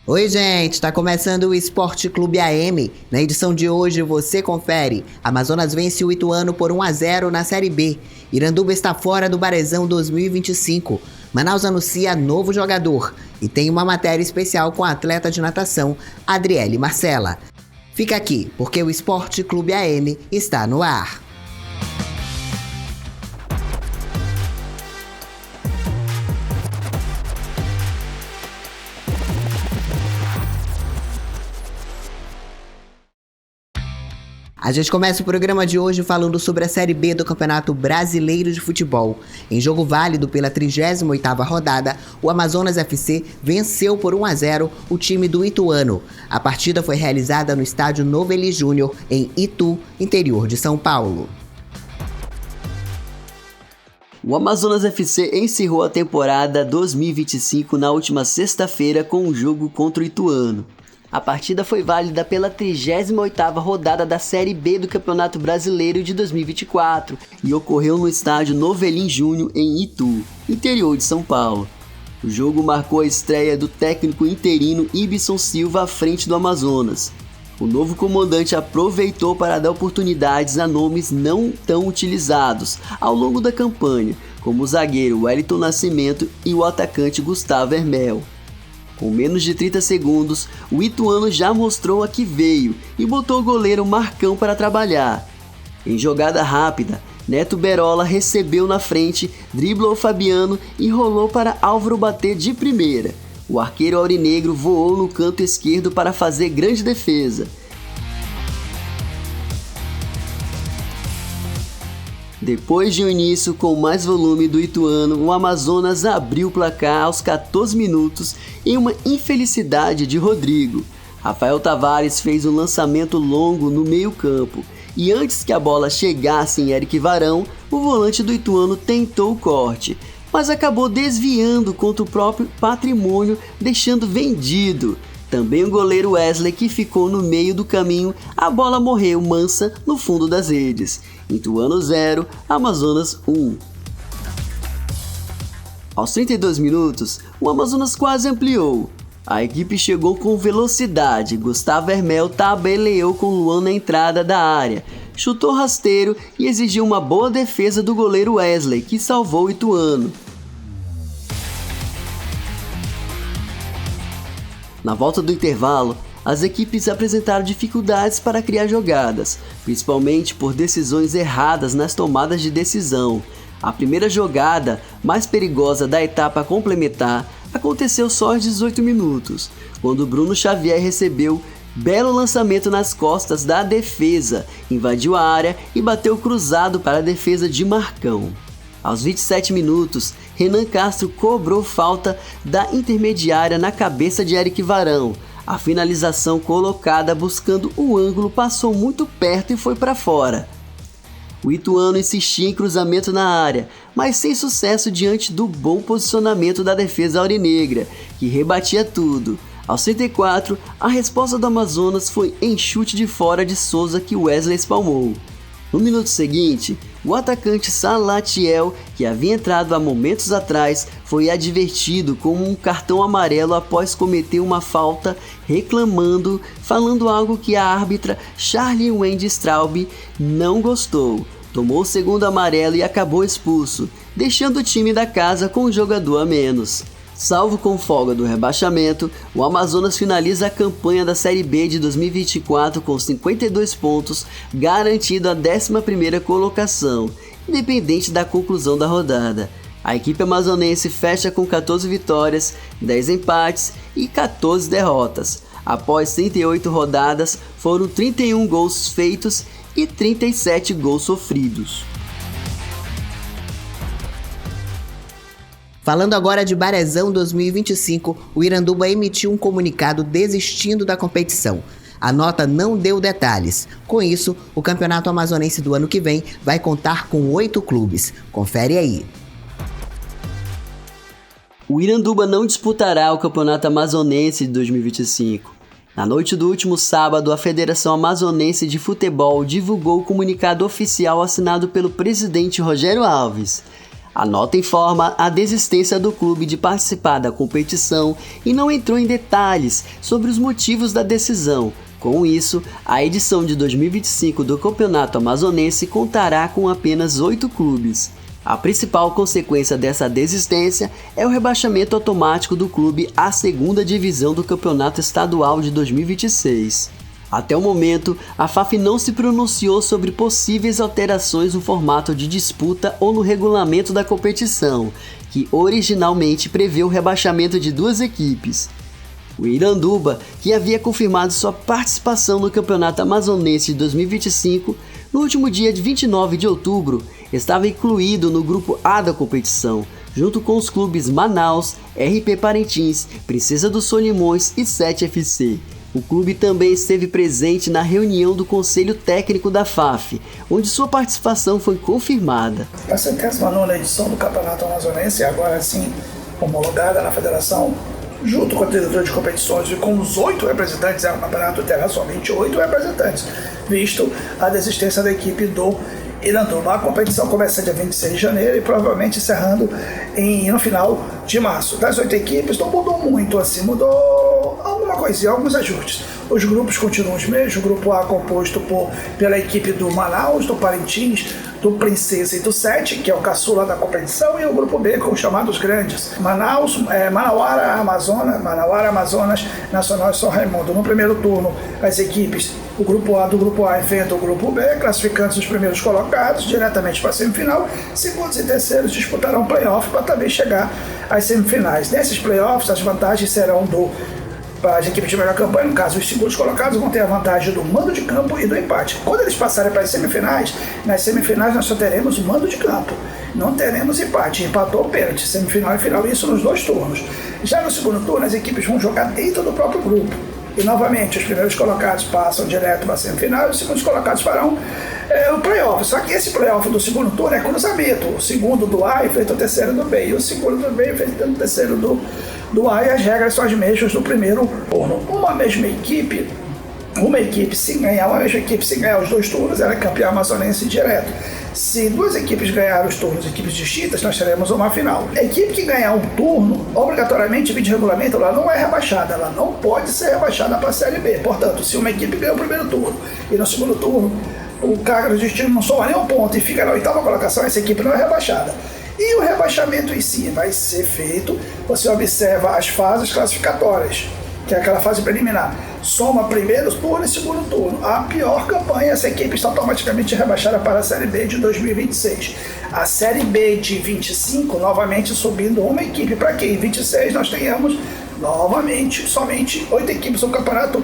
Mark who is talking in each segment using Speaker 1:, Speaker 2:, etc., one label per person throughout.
Speaker 1: Oi, gente, tá começando o Esporte Clube AM. Na edição de hoje você confere. Amazonas vence o Ituano por 1-0 na Série B. Iranduba está fora do Barezão 2025. Manaus anuncia novo jogador. E tem uma matéria especial com a atleta de natação, Adriele Marcela. Fica aqui, porque o Esporte Clube AM está no ar. A gente começa o programa de hoje falando sobre a Série B do Campeonato Brasileiro de Futebol. Em jogo válido pela 38ª rodada, o Amazonas FC venceu por 1-0 o time do Ituano. A partida foi realizada no estádio Novelli Júnior, em Itu, interior de São Paulo.
Speaker 2: O Amazonas FC encerrou a temporada 2025 na última sexta-feira com um jogo contra o Ituano. A partida foi válida pela 38ª rodada da Série B do Campeonato Brasileiro de 2024 e ocorreu no estádio Novelli Júnior em Itu, interior de São Paulo. O jogo marcou a estreia do técnico interino Ibson Silva à frente do Amazonas. O novo comandante aproveitou para dar oportunidades a nomes não tão utilizados ao longo da campanha, como o zagueiro Wellington Nascimento e o atacante Gustavo Hermel. Com menos de 30 segundos, o Ituano já mostrou a que veio e botou o goleiro Marcão para trabalhar. Em jogada rápida, Neto Berola recebeu na frente, driblou Fabiano e rolou para Álvaro bater de primeira. O arqueiro aurinegro voou no canto esquerdo para fazer grande defesa. Depois de um início com mais volume do Ituano, o Amazonas abriu o placar aos 14 minutos em uma infelicidade de Rodrigo. Rafael Tavares fez um lançamento longo no meio-campo e antes que a bola chegasse em Eric Varão, o volante do Ituano tentou o corte, mas acabou desviando contra o próprio Patrimônio, deixando vendido. Também o goleiro Wesley, que ficou no meio do caminho, a bola morreu mansa no fundo das redes. Ituano 0, Amazonas 1. Aos 32 minutos, o Amazonas quase ampliou. A equipe chegou com velocidade, Gustavo Hermel tabeleou com Luan na entrada da área, chutou rasteiro e exigiu uma boa defesa do goleiro Wesley, que salvou o Ituano. Na volta do intervalo, as equipes apresentaram dificuldades para criar jogadas, principalmente por decisões erradas nas tomadas de decisão. A primeira jogada, mais perigosa da etapa complementar, aconteceu só aos 18 minutos, quando Bruno Xavier recebeu belo lançamento nas costas da defesa, invadiu a área e bateu cruzado para a defesa de Marcão. Aos 27 minutos, Renan Castro cobrou falta da intermediária na cabeça de Eric Varão. A finalização colocada buscando o ângulo passou muito perto e foi para fora. O Ituano insistia em cruzamento na área, mas sem sucesso diante do bom posicionamento da defesa aurinegra, que rebatia tudo. Aos 34, a resposta do Amazonas foi em chute de fora de Souza que Wesley espalmou. No minuto seguinte, o atacante Salatiel, que havia entrado há momentos atrás, foi advertido com um cartão amarelo após cometer uma falta, falando algo que a árbitra Charlie Wendy Straub não gostou. Tomou o segundo amarelo e acabou expulso, deixando o time da casa com um jogador a menos. Salvo com folga do rebaixamento, o Amazonas finaliza a campanha da Série B de 2024 com 52 pontos, garantindo a 11ª colocação, independente da conclusão da rodada. A equipe amazonense fecha com 14 vitórias, 10 empates e 14 derrotas. Após 38 rodadas, foram 31 gols feitos e 37 gols sofridos.
Speaker 1: Falando agora de Barezão 2025, o Iranduba emitiu um comunicado desistindo da competição. A nota não deu detalhes. Com isso, o Campeonato Amazonense do ano que vem vai contar com 8 clubes. Confere aí.
Speaker 2: O Iranduba não disputará o Campeonato Amazonense de 2025. Na noite do último sábado, a Federação Amazonense de Futebol divulgou o comunicado oficial assinado pelo presidente Rogério Alves. A nota informa a desistência do clube de participar da competição e não entrou em detalhes sobre os motivos da decisão. Com isso, a edição de 2025 do Campeonato Amazonense contará com apenas 8 clubes. A principal consequência dessa desistência é o rebaixamento automático do clube à segunda divisão do Campeonato Estadual de 2026. Até o momento, a FAF não se pronunciou sobre possíveis alterações no formato de disputa ou no regulamento da competição, que originalmente prevê o rebaixamento de 2 equipes. O Iranduba, que havia confirmado sua participação no Campeonato Amazonense de 2025, no último dia de 29 de outubro, estava incluído no grupo A da competição, junto com os clubes Manaus, RP Parintins, Princesa dos Solimões e 7FC. O clube também esteve presente na reunião do Conselho Técnico da FAF, onde sua participação foi confirmada.
Speaker 3: A 79ª edição do Campeonato Amazonense, agora sim homologada na federação, junto com a diretora de competições e com os 8 representantes, o campeonato terá somente 8 representantes, visto a desistência da equipe do Iranduba. A competição começa dia 26 de janeiro e provavelmente encerrando no final de março. Das 8 equipes não mudou muito, assim, mudou alguma coisinha, alguns ajustes. Os grupos continuam os mesmos, o grupo A composto pela equipe do Manaus, do Parintins, do Princesa e do 7, que é o caçula da competição, e o grupo B com os chamados grandes, Manaus, Manauara, Amazonas, Nacional e São Raimundo. No primeiro turno, as equipes, o grupo A do grupo A enfrenta o grupo B, classificando os primeiros colocados diretamente para a semifinal. Segundos e terceiros disputarão playoff para também chegar às semifinais. Nesses playoffs, as vantagens serão para as equipes de melhor campanha, no caso, os segundos colocados vão ter a vantagem do mando de campo e do empate. Quando eles passarem para as semifinais, nas semifinais nós só teremos o mando de campo, não teremos empate, empatou o pênalti, semifinal e final, isso nos 2 turnos. Já no segundo turno, as equipes vão jogar dentro do próprio grupo. E novamente, os primeiros colocados passam direto para a semifinal e os segundos colocados farão o playoff. Só que esse playoff do segundo turno é cruzamento. O segundo do A enfrenta o terceiro do B e o segundo do B enfrenta o terceiro do A, e as regras são as mesmas do primeiro turno. Uma mesma equipe se ganhar os 2 turnos, ela é campeã amazonense direto. Se 2 equipes ganharem os turnos, equipes distintas, nós teremos uma final. A equipe que ganhar um turno, obrigatoriamente, vídeo regulamento, ela não é rebaixada, ela não pode ser rebaixada para a Série B. Portanto, se uma equipe ganha o primeiro turno e no segundo turno o cara do destino não soma nenhum ponto e fica na 8ª colocação, essa equipe não é rebaixada. E o rebaixamento em si vai ser feito, você observa as fases classificatórias, que é aquela fase preliminar. Soma primeiro turno e segundo turno. A pior campanha, essa equipe está automaticamente rebaixada para a Série B de 2026. A Série B de 25, novamente subindo uma equipe, para que em 26 nós tenhamos novamente somente 8 equipes no campeonato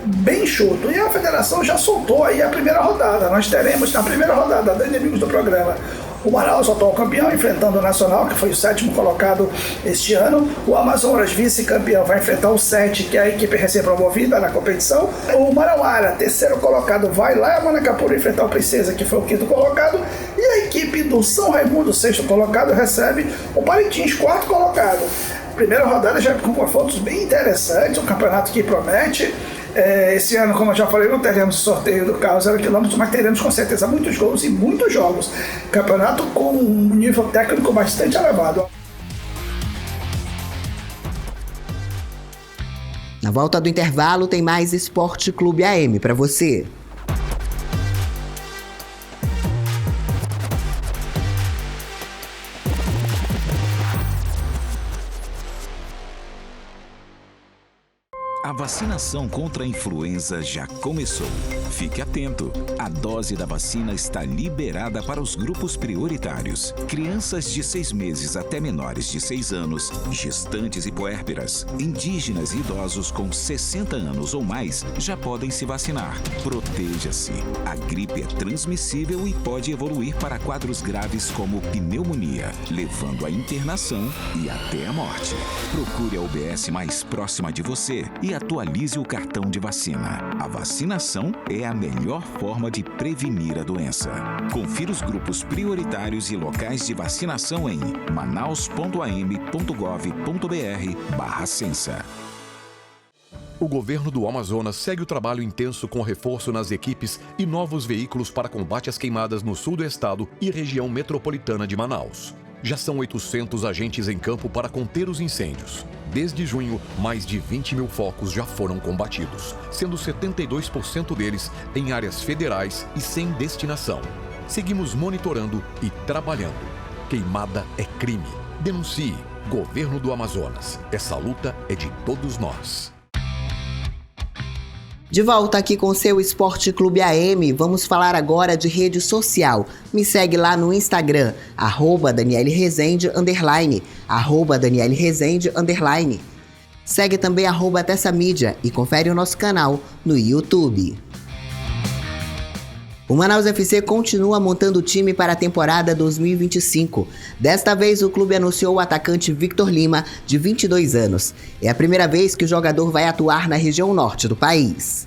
Speaker 3: bem chuto. E a federação já soltou aí a primeira rodada. Nós teremos na primeira rodada, dos inimigos do programa, o Manaus, atual campeão, enfrentando o Nacional, que foi o 7º colocado este ano. O Amazonas, vice-campeão, vai enfrentar o 7, que é a equipe recém-promovida na competição. O Manauara, 3º colocado, vai lá a Manacapuru enfrentar o Princesa, que foi o 5º colocado. E a equipe do São Raimundo, 6º colocado, recebe o Parintins, 4º colocado. Primeira rodada já com confrontos bem interessantes, um campeonato que promete. Esse ano, como eu já falei, não teremos sorteio do carro 0 km, mas teremos com certeza muitos gols e muitos jogos. Campeonato com um nível técnico bastante elevado.
Speaker 1: Na volta do intervalo tem mais Esporte Clube AM para você.
Speaker 4: A vacinação contra a influenza já começou. Fique atento. A dose da vacina está liberada para os grupos prioritários. Crianças de 6 meses até menores de 6 anos, gestantes e puérperas, indígenas e idosos com 60 anos ou mais já podem se vacinar. Proteja-se. A gripe é transmissível e pode evoluir para quadros graves como pneumonia, levando à internação e até a morte. Procure a UBS mais próxima de você e atualize o cartão de vacina. A vacinação é a melhor forma de prevenir a doença. Confira os grupos prioritários e locais de vacinação em manaus.am.gov.br/censa.
Speaker 5: O governo do Amazonas segue o trabalho intenso com reforço nas equipes e novos veículos para combate às queimadas no sul do estado e região metropolitana de Manaus. Já são 800 agentes em campo para conter os incêndios. Desde junho, mais de 20 mil focos já foram combatidos, sendo 72% deles em áreas federais e sem destinação. Seguimos monitorando e trabalhando. Queimada é crime. Denuncie. Governo do Amazonas. Essa luta é de todos nós.
Speaker 1: De volta aqui com o seu Esporte Clube AM, vamos falar agora de rede social. Me segue lá no Instagram, @DanielRezende_, @DanielRezende_. Segue também @TessaMídia e confere o nosso canal no YouTube. O Manaus FC continua montando o time para a temporada 2025. Desta vez, o clube anunciou o atacante Victor Lima, de 22 anos. É a primeira vez que o jogador vai atuar na região norte do país.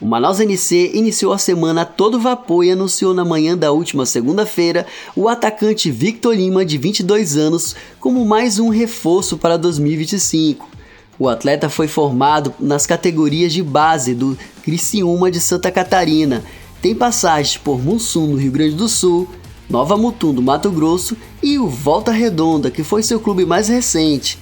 Speaker 2: O Manaus NC iniciou a semana a todo vapor e anunciou na manhã da última segunda-feira o atacante Victor Lima, de 22 anos, como mais um reforço para 2025. O atleta foi formado nas categorias de base do Criciúma de Santa Catarina. Tem passagens por Mussum, no Rio Grande do Sul, Nova Mutum, do Mato Grosso e o Volta Redonda, que foi seu clube mais recente.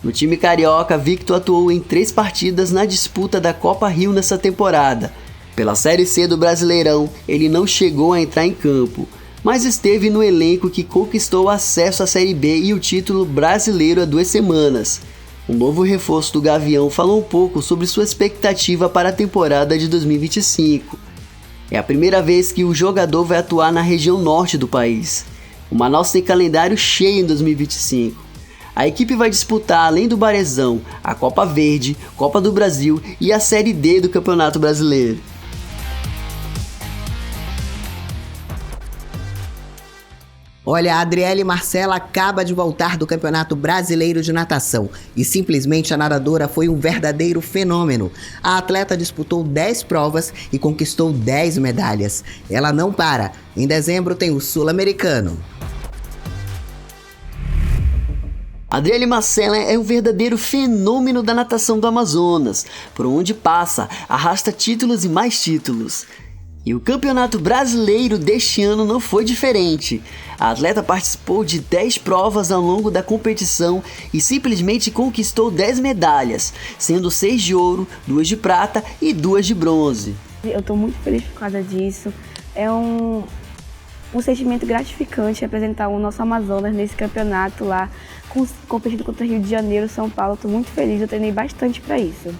Speaker 2: No time carioca, Victor atuou em 3 partidas na disputa da Copa Rio nessa temporada. Pela Série C do Brasileirão, ele não chegou a entrar em campo, mas esteve no elenco que conquistou acesso à Série B e o título brasileiro há 2 semanas. O novo reforço do Gavião falou um pouco sobre sua expectativa para a temporada de 2025. É a primeira vez que o jogador vai atuar na região norte do país. O Manaus tem calendário cheio em 2025. A equipe vai disputar, além do Barezão, a Copa Verde, Copa do Brasil e a Série D do Campeonato Brasileiro.
Speaker 1: Olha, a Adriele Marcela acaba de voltar do Campeonato Brasileiro de Natação e simplesmente a nadadora foi um verdadeiro fenômeno. A atleta disputou 10 provas e conquistou 10 medalhas. Ela não para. Em dezembro tem o Sul-Americano.
Speaker 2: Adriele Marcela é um verdadeiro fenômeno da natação do Amazonas. Por onde passa, arrasta títulos e mais títulos. E o Campeonato Brasileiro deste ano não foi diferente. A atleta participou de 10 provas ao longo da competição e simplesmente conquistou 10 medalhas, sendo 6 de ouro, 2 de prata e 2 de bronze.
Speaker 6: Eu estou muito feliz por causa disso. É um sentimento gratificante representar o nosso Amazonas nesse campeonato lá, competindo contra Rio de Janeiro, São Paulo. Estou muito feliz, eu treinei bastante para isso.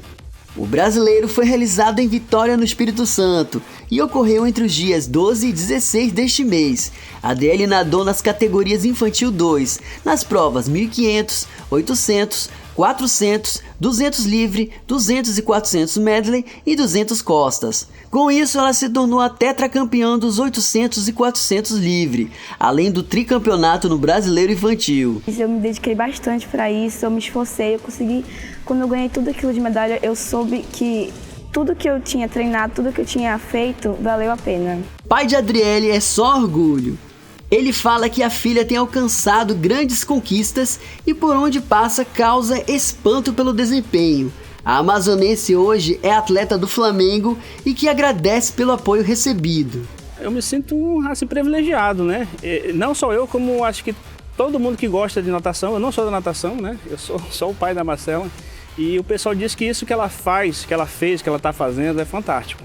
Speaker 2: O brasileiro foi realizado em Vitória, no Espírito Santo, e ocorreu entre os dias 12 e 16 deste mês. A Adriele nadou nas categorias Infantil 2, nas provas 1.500, 800, 400, 200 livre, 200 e 400 medley e 200 costas. Com isso, ela se tornou a tetracampeã dos 800 e 400 livre, além do tricampeonato no Brasileiro Infantil.
Speaker 6: Eu me dediquei bastante para isso, eu me esforcei, eu consegui. Quando eu ganhei tudo aquilo de medalha, eu soube que tudo que eu tinha treinado, tudo que eu tinha feito, valeu a pena.
Speaker 2: Pai de Adriele é só orgulho. Ele fala que a filha tem alcançado grandes conquistas e por onde passa causa espanto pelo desempenho. A amazonense hoje é atleta do Flamengo e que agradece pelo apoio recebido.
Speaker 7: Eu me sinto assim, privilegiado, né? E não só eu, como acho que todo mundo que gosta de natação. Eu não sou da natação, né? Eu sou só o pai da Marcela. E o pessoal diz que isso que ela faz, que ela fez, que ela está fazendo é fantástico.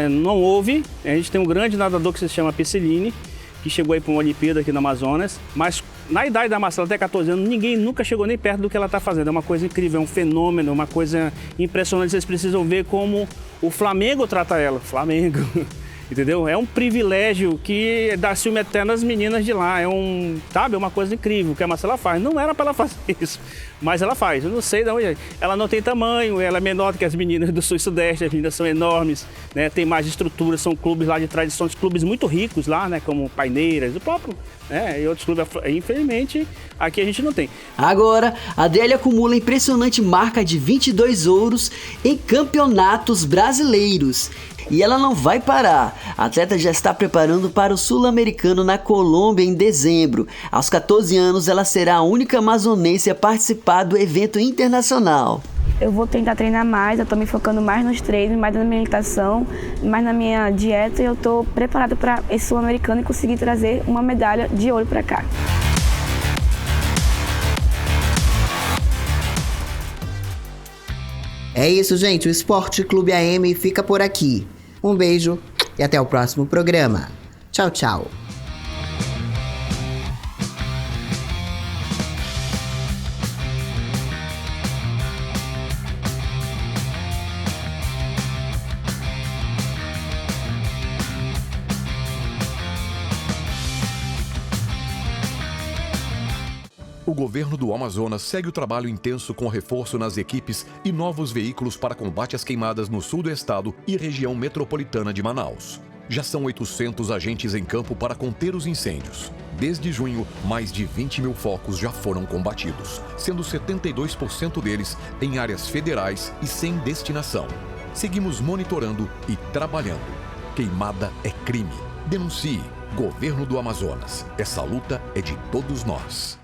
Speaker 7: Não houve, a gente tem um grande nadador que se chama Pisciline, que chegou aí para uma Olimpíada aqui no Amazonas, mas na idade da Marcela, até 14 anos, ninguém nunca chegou nem perto do que ela está fazendo. É uma coisa incrível, é um fenômeno, uma coisa impressionante. Vocês precisam ver como o Flamengo trata ela. Flamengo, entendeu? É um privilégio que dá ciúme eterno às meninas de lá. É uma coisa incrível que a Marcela faz. Não era para ela fazer isso, mas ela faz. Eu não sei de onde é. Ela não tem tamanho, ela é menor do que as meninas do Sul e Sudeste, as meninas são enormes, né? Tem mais estrutura, são clubes lá de tradição, clubes muito ricos lá, né? Como Paineiras, o próprio, né? E outros clubes. Infelizmente, aqui a gente não tem.
Speaker 2: Agora, a Adriele acumula a impressionante marca de 22 ouros em campeonatos brasileiros. E ela não vai parar. A atleta já está preparando para o Sul-Americano na Colômbia em dezembro. Aos 14 anos, ela será a única amazonense a participar do evento internacional.
Speaker 6: Eu vou tentar treinar mais, eu estou me focando mais nos treinos, mais na minha alimentação, mais na minha dieta, e eu estou preparada para esse sul-americano e conseguir trazer uma medalha de ouro para cá.
Speaker 1: É isso, gente. O Esporte Clube AM fica por aqui. Um beijo e até o próximo programa. Tchau, tchau.
Speaker 5: O governo do Amazonas segue o trabalho intenso com reforço nas equipes e novos veículos para combate às queimadas no sul do estado e região metropolitana de Manaus. Já são 800 agentes em campo para conter os incêndios. Desde junho, mais de 20 mil focos já foram combatidos, sendo 72% deles em áreas federais e sem destinação. Seguimos monitorando e trabalhando. Queimada é crime. Denuncie. Governo do Amazonas. Essa luta é de todos nós.